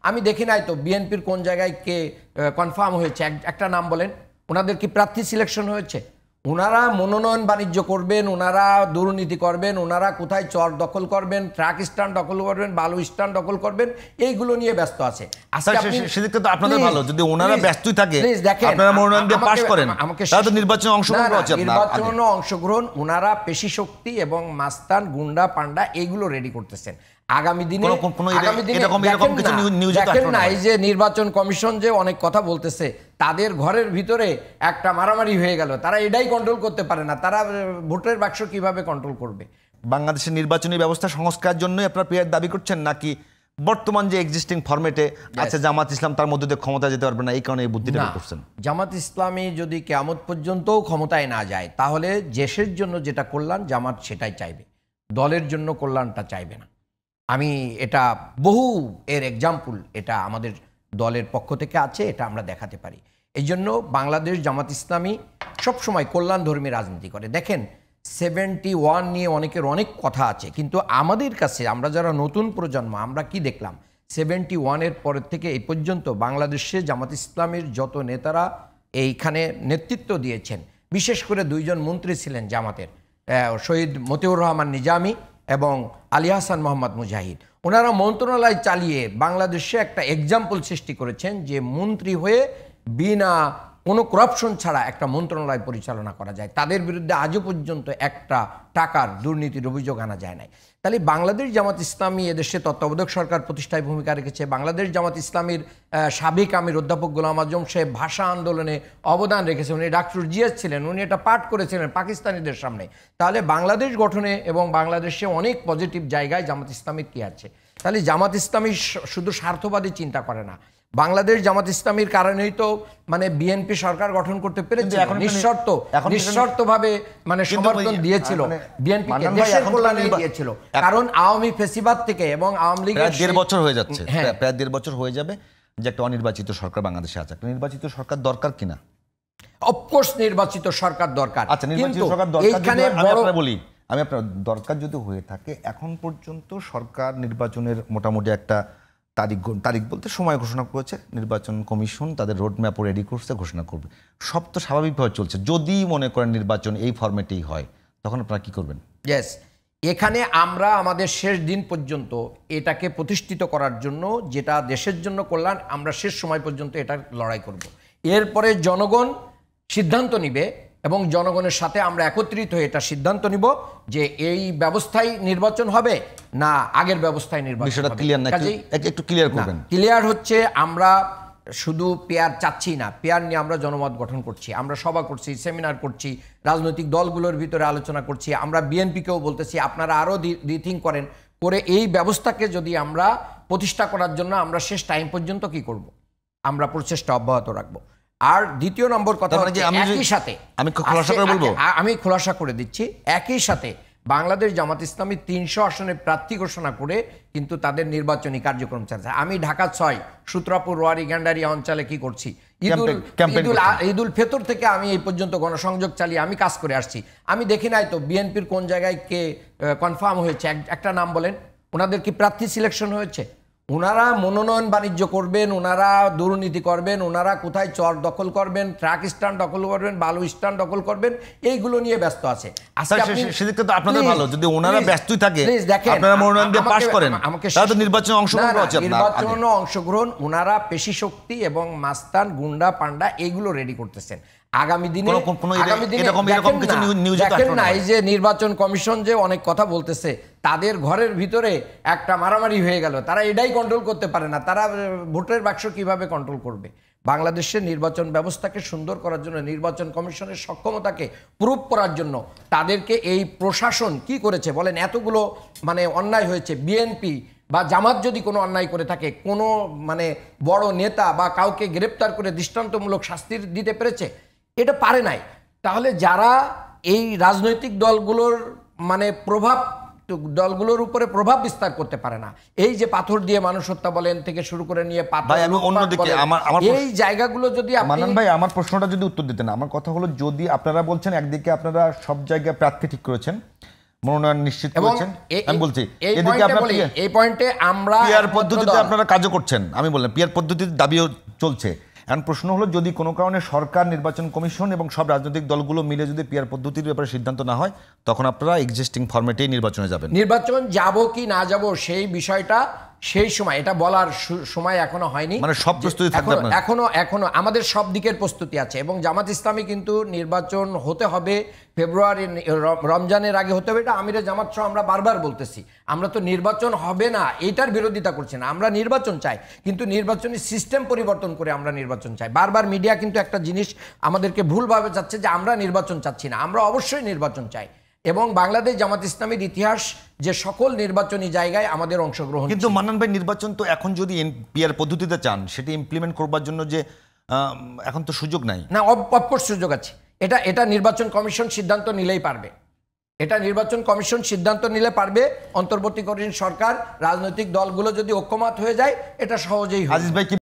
আমি দেখি নাই তো বিএনপির কোন জায়গায় কে কনফার্ম হয়েছে, একটা নাম বলেন। ওনাদের কি প্রার্থী সিলেকশন হয়েছে? ওনারা মনোনয়ন বাণিজ্য করবেন, ওনারা দুর্নীতি করবেন, ওনারা কোথায় চর দখল করবেন, ট্রাক স্ট্যান্ড দখল করবেন, বালু স্ট্যান্ড দখল করবেন, এইগুলো নিয়ে ব্যস্ত আছে। সেদিকে তো আপনাদের ভালো, যদি ওনারা ব্যস্তই থাকে আপনারা মনোনয়ন দিয়ে পাস করেন, তাহলে তো নির্বাচনে অংশগ্রহণ করা উচিত। নির্বাচনে অংশগ্রহণ ওনারা পেশি শক্তি এবং মাস্তান গুন্ডা পান্ডা এইগুলো রেডি করতেছেন। আগামী দিনে দেখেন না, এই যে নির্বাচন কমিশন যে অনেক কথা বলতেছে, তাদের ঘরের ভিতরে একটা মারামারি হয়ে গেল, তারা এটাই কন্ট্রোল করতে পারে না, তারা ভোটের বাক্স কিভাবে কন্ট্রোল করবে? বাংলাদেশের নির্বাচনী ব্যবস্থা সংস্কার জন্যই আপনারা পিয়ার দাবি করছেন, নাকি বর্তমান যে এক্সিস্টিং ফরম্যাটে আছে জামাত ইসলাম তার মধ্যে দিয়ে ক্ষমতা যেতে পারবে না, এই কারণে এই বুদ্ধিটা করছেন? জামাত ইসলামী যদি কিয়ামত পর্যন্ত ক্ষমতায় না যায়, তাহলে দেশের জন্য যেটা কল্যাণ জামাত সেটাই চাইবে, দলের জন্য কল্যাণটা চাইবে না। আমি এটা বহু এর এক্সাম্পল এটা আমাদের দলের পক্ষ থেকে আছে, এটা আমরা দেখাতে পারি। এই জন্য বাংলাদেশ জামাত ইসলামী সবসময় কল্যাণধর্মী রাজনীতি করে। দেখেন 71 নিয়ে অনেকের অনেক কথা আছে, কিন্তু আমাদের কাছে আমরা যারা নতুন প্রজন্ম আমরা কি দেখলাম, 71-এর পরের থেকে এই পর্যন্ত বাংলাদেশে জামাত ইসলামীর যত নেতারা এইখানে নেতৃত্ব দিয়েছেন, বিশেষ করে 2 জন মন্ত্রী ছিলেন জামাতের, শহীদ মতিউর রহমান নিজামী এবং আলী হাসান মোহাম্মদ মুজাহিদ, ওনারা মন্ত্রণালয় চালিয়ে বাংলাদেশে একটা এক্সাম্পল সৃষ্টি করেছেন যে মন্ত্রী হয়ে বিনা কোনো করাপশন ছাড়া একটা মন্ত্রণালয় পরিচালনা করা যায়। তাদের বিরুদ্ধে আজও পর্যন্ত একটা টাকার দুর্নীতির অভিযোগ আনা যায় নাই। তাহলে বাংলাদেশ জামাত ইসলামী এদেশে তত্ত্বাবধায়ক সরকার প্রতিষ্ঠায় ভূমিকা রেখেছে। বাংলাদেশ জামাত ইসলামীর সাবেক আমির অধ্যাপক গোলাম আজম সাহেব ভাষা আন্দোলনে অবদান রেখেছে, উনি ডাক্তার জিয়াস ছিলেন, উনি এটা পাঠ করেছিলেন পাকিস্তানিদের সামনে। তাহলে বাংলাদেশ গঠনে এবং বাংলাদেশে অনেক পজিটিভ জায়গায় জামাত ইসলামীর কি আছে। তাহলে জামাত ইসলামী শুধু স্বার্থবাদী চিন্তা করে না, বাংলাদেশ জামাত ইসলামীর কারণেই তো মানে বিএনপি সরকার গঠন করতে পেরেছে, নিঃশর্তভাবে মানে সমর্থন দিয়েছিল বিএনপিকে, দেশের কল্যাণে দিয়েছিল। কারণ আওয়ামী ফেসিবাদ থেকে এবং আওয়ামী লীগের 1.5 বছর হয়ে যাচ্ছে, প্রায় 1.5 বছর হয়ে যাবে যে একটা অনির্বাচিত সরকার বাংলাদেশে আছে। একটা নির্বাচিত সরকার দরকার কিনা? অফকোর্স নির্বাচিত সরকার দরকার। আচ্ছা, নির্বাচিত সরকার দরকার বলি আমি, আপনার দরকার যদি হয়ে থাকে, এখন পর্যন্ত সরকার নির্বাচনের মোটামুটি একটা তারিখ বলতে সময় ঘোষণা করেছে, নির্বাচন কমিশন তাদের রোডম্যাপও রেডি করছে, ঘোষণা করবে, সব তো স্বাভাবিকভাবে চলছে। যদি মনে করেন নির্বাচন এই ফরম্যাটেই হয়, তখন আপনারা কি করবেন? ইয়েস, এখানে আমরা আমাদের শেষ দিন পর্যন্ত এটাকে প্রতিষ্ঠিত করার জন্য, যেটা দেশের জন্য কল্যাণ, আমরা শেষ সময় পর্যন্ত এটা লড়াই করব। এরপরে জনগণ সিদ্ধান্ত নিবে এবং জনগণের সাথে আমরা একত্রিত হয়ে এটা সিদ্ধান্ত নিব যে এই ব্যবস্থায় নির্বাচন হবে না আগের ব্যবস্থায় নির্বাচন হবে। একটু ক্লিয়ার করবেন। ক্লিয়ার হচ্ছে, আমরা শুধু পেয়ার চাচ্ছি না, পেয়ার নিয়ে আমরা জনমত গঠন করছি, আমরা সভা করছি, সেমিনার করছি, রাজনৈতিক দলগুলোর ভিতরে আলোচনা করছি, আমরা বিএনপিকেও বলতেছি আপনারা আরও রিথিঙ্ক করেন, করে এই ব্যবস্থাকে যদি আমরা প্রতিষ্ঠা করার জন্য আমরা শেষ টাইম পর্যন্ত কি করব, আমরা প্রচেষ্টা অব্যাহত রাখবো। আর দ্বিতীয় নম্বর কথা হচ্ছে, একই সাথে আমি খোলাসা করে দিচ্ছি, একই সাথে বাংলাদেশ জামাত ইসলামী 300 আসনে প্রার্থী ঘোষণা করে কিন্তু তাদের নির্বাচনী কার্যক্রম চালাচ্ছে। আমি ঢাকা 6, সূত্রাপুর, রোয়ারি, গ্যান্ডারিয়া অঞ্চলে কি করছি, ঈদুল ফিতর থেকে আমি এই পর্যন্ত গণসংযোগ চালিয়ে আমি কাজ করে আসছি। আমি দেখি নাই তো বিএনপির কোন জায়গায় কে কনফার্ম হয়েছে, একটা নাম বলেন। ওনাদের কি প্রার্থী সিলেকশন হয়েছে? ওনারা মনোনয়ন বাণিজ্য করবেন, ওনারা দুর্নীতি করবেন, ওনারা কোথায় চর দখল করবেন, ট্রাক স্ট্যান্ড দখল করবেন, বালু স্ট্যান্ড দখল করবেন, এইগুলো নিয়ে ব্যস্ত আছে। সেদিকে তো আপনাদের ভালো, যদি ওনারা ব্যস্তই থাকে আপনারা মনোনয়ন দিয়ে পাস করেন, তাহলে তো নির্বাচনে অংশগ্রহণ করা উচিত। নির্বাচনে অংশগ্রহণ ওনারা পেশি শক্তি এবং মাস্তান গুন্ডা পান্ডা এইগুলো রেডি করতেছেন। আগামী দিনে দেখেন না, এই যে নির্বাচন কমিশন যে অনেক কথা বলতেছে, তাদের ঘরের ভিতরে একটা মারামারি হয়ে গেল, তারা এটাই কন্ট্রোল করতে পারে না, তারা ভোটের বাক্স কিভাবে কন্ট্রোল করবে? বাংলাদেশের নির্বাচন ব্যবস্থাকে সুন্দর করার জন্য, নির্বাচন কমিশনের সক্ষমতাকে প্রুভ করার জন্য তাদেরকে এই প্রশাসন কি করেছে বলেন? এতগুলো মানে অন্যায় হয়েছে, বিএনপি বা জামাত যদি কোনো অন্যায় করে থাকে, কোনো মানে বড় নেতা বা কাউকে গ্রেপ্তার করে দৃষ্টান্তমূলক শাস্তি দিতে পেরেছে? এটা পারে নাই। তাহলে যারা এই রাজনৈতিক দলগুলোর মানে দলগুলোর উপরে প্রভাব বিস্তার করতে পারে না, এই যে পাথর দিয়ে মানুষ হত্যা বলেন থেকে শুরু করে নিয়ে এই জায়গাগুলো যদি মানান ভাই, আমার প্রশ্নটা যদি উত্তর দিতেন। আমার কথা হলো, যদি আপনারা বলছেন একদিকে আপনারা সব জায়গায় প্রার্থী ঠিক করেছেন, মনোনয়ন নিশ্চিত এবং করেছেন। এই- আমি বলছি এই এদিকে পয়েন্টে আপনার বলি, এই পয়েন্টে আমরা পিয়ার একমাত্র পদ্ধতিতে দল। আপনারা কাজও করছেন, আমি বললাম পিয়ার পদ্ধতিতে দাবিও চলছে। এখন প্রশ্ন হলো, যদি কোনো কারণে সরকার, নির্বাচন কমিশন এবং সব রাজনৈতিক দলগুলো মিলে যদি পিয়ার পদ্ধতির ব্যাপারে সিদ্ধান্ত না হয়, তখন আপনারা এক্সিস্টিং ফরম্যাটেই নির্বাচনে যাবেন। নির্বাচন যাব কি না যাব সেই বিষয়টা সেই সময়, এটা বলার সময় এখনো হয়নি। মানে সব প্রস্তুতি থাকবে আপনার? এখনো আমাদের সব দিকের প্রস্তুতি আছে, এবং জামাত ইসলামী কিন্তু নির্বাচন হতে হবে ফেব্রুয়ারি, রমজানের আগে হতে হবে, এটা আমিরে জামাত সহ আমরা বারবার বলতেছি। আমরা তো নির্বাচন হবে না এটার বিরোধিতা করছি না, আমরা নির্বাচন চাই, কিন্তু নির্বাচনী সিস্টেম পরিবর্তন করে আমরা নির্বাচন চাই। বারবার মিডিয়া কিন্তু একটা জিনিস আমাদেরকে ভুলভাবে চাচ্ছে যে আমরা নির্বাচন চাচ্ছি না, আমরা অবশ্যই নির্বাচন চাই। এবং বাংলাদেশ জামাত ইসলামীর ইতিহাস যে সকল নির্বাচনী জায়গায় আমাদের অংশগ্রহণ। কিন্তু মান্নান ভাই, নির্বাচন তো এখন যদি পিয়ার পদ্ধতিতে চান, সেটি ইমপ্লিমেন্ট করবার জন্য যে এখন তো সুযোগ নাই না, অফকোর্স সুযোগ আছে। এটা নির্বাচন কমিশন সিদ্ধান্ত নিলেই পারবে, এটা নির্বাচন কমিশন সিদ্ধান্ত নিলে পারবে। অন্তর্বর্তীকালীন সরকার, রাজনৈতিক দলগুলো যদি ঐক্যমত হয়ে যায়, এটা সহজেই হবে। আজিজ ভাই কি